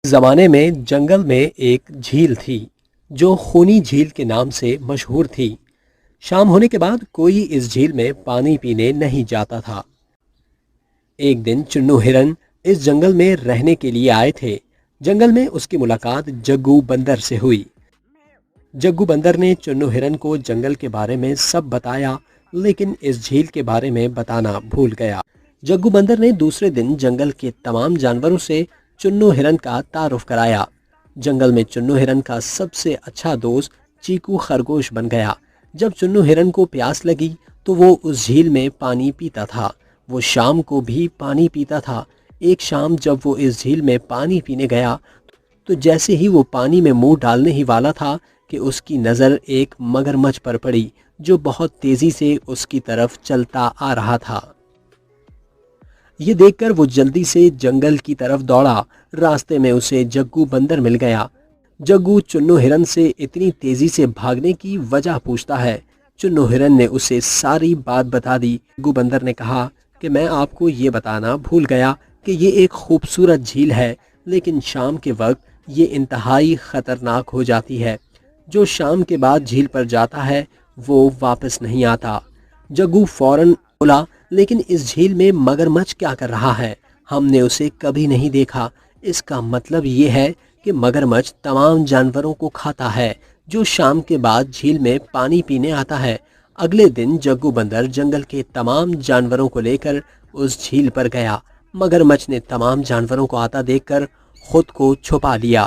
زمانے میں جنگل میں ایک جھیل تھی جو خونی جھیل کے نام سے مشہور تھی۔ شام ہونے کے بعد کوئی اس جھیل میں پانی پینے نہیں جاتا تھا۔ ایک دن چنو ہرن اس جنگل میں رہنے کے لیے آئے تھے۔ جنگل میں اس کی ملاقات جگو بندر سے ہوئی۔ جگو بندر نے چنو ہرن کو جنگل کے بارے میں سب بتایا، لیکن اس جھیل کے بارے میں بتانا بھول گیا۔ جگو بندر نے دوسرے دن جنگل کے تمام جانوروں سے چنو ہرن کا تعارف کرایا۔ جنگل میں چنو ہرن کا سب سے اچھا دوست چیکو خرگوش بن گیا۔ جب چنو ہرن کو پیاس لگی تو وہ اس جھیل میں پانی پیتا تھا۔ وہ شام کو بھی پانی پیتا تھا۔ ایک شام جب وہ اس جھیل میں پانی پینے گیا تو جیسے ہی وہ پانی میں منہ ڈالنے ہی والا تھا کہ اس کی نظر ایک مگرمچھ پر پڑی جو بہت تیزی سے اس کی طرف چلتا آ رہا تھا۔ یہ دیکھ کر وہ جلدی سے جنگل کی طرف دوڑا۔ راستے میں اسے جگو بندر مل گیا۔ جگو چنو ہرن سے اتنی تیزی سے بھاگنے کی وجہ پوچھتا ہے۔ چنو ہرن نے اسے ساری بات بتا دی۔ جگو بندر نے کہا کہ میں آپ کو یہ بتانا بھول گیا کہ یہ ایک خوبصورت جھیل ہے، لیکن شام کے وقت یہ انتہائی خطرناک ہو جاتی ہے۔ جو شام کے بعد جھیل پر جاتا ہے وہ واپس نہیں آتا۔ جگو فوراً بولا، لیکن اس جھیل میں مگرمچھ کیا کر رہا ہے؟ ہم نے اسے کبھی نہیں دیکھا۔ اس کا مطلب یہ ہے کہ مگرمچھ تمام جانوروں کو کھاتا ہے جو شام کے بعد جھیل میں پانی پینے آتا ہے۔ اگلے دن جگو بندر جنگل کے تمام جانوروں کو لے کر اس جھیل پر گیا۔ مگرمچھ نے تمام جانوروں کو آتا دیکھ کر خود کو چھپا لیا۔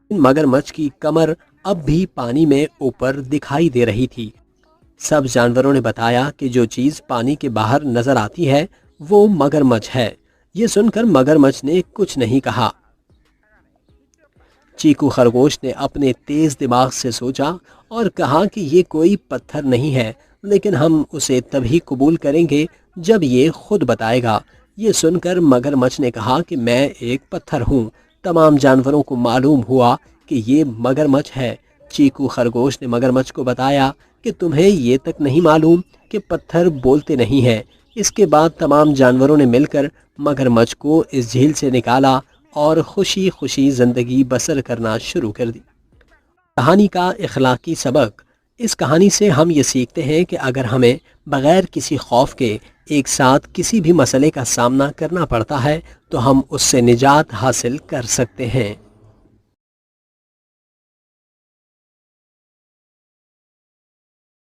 مگرمچھ کی کمر اب بھی پانی میں اوپر دکھائی دے رہی تھی۔ سب جانوروں نے بتایا کہ جو چیز پانی کے باہر نظر آتی ہے وہ مگرمچھ ہے۔ یہ سن کر مگرمچھ نے کچھ نہیں کہا۔ چیکو خرگوش نے اپنے تیز دماغ سے سوچا اور کہا کہ یہ کوئی پتھر نہیں ہے، لیکن ہم اسے تبھی قبول کریں گے جب یہ خود بتائے گا۔ یہ سن کر مگرمچھ نے کہا کہ میں ایک پتھر ہوں۔ تمام جانوروں کو معلوم ہوا کہ یہ مگرمچھ ہے۔ چیکو خرگوش نے مگرمچھ کو بتایا کہ تمہیں یہ تک نہیں معلوم کہ پتھر بولتے نہیں ہیں۔ اس کے بعد تمام جانوروں نے مل کر مگرمچھ کو اس جھیل سے نکالا اور خوشی خوشی زندگی بسر کرنا شروع کر دی۔ کہانی کا اخلاقی سبق۔ اس کہانی سے ہم یہ سیکھتے ہیں کہ اگر ہمیں بغیر کسی خوف کے ایک ساتھ کسی بھی مسئلے کا سامنا کرنا پڑتا ہے تو ہم اس سے نجات حاصل کر سکتے ہیں۔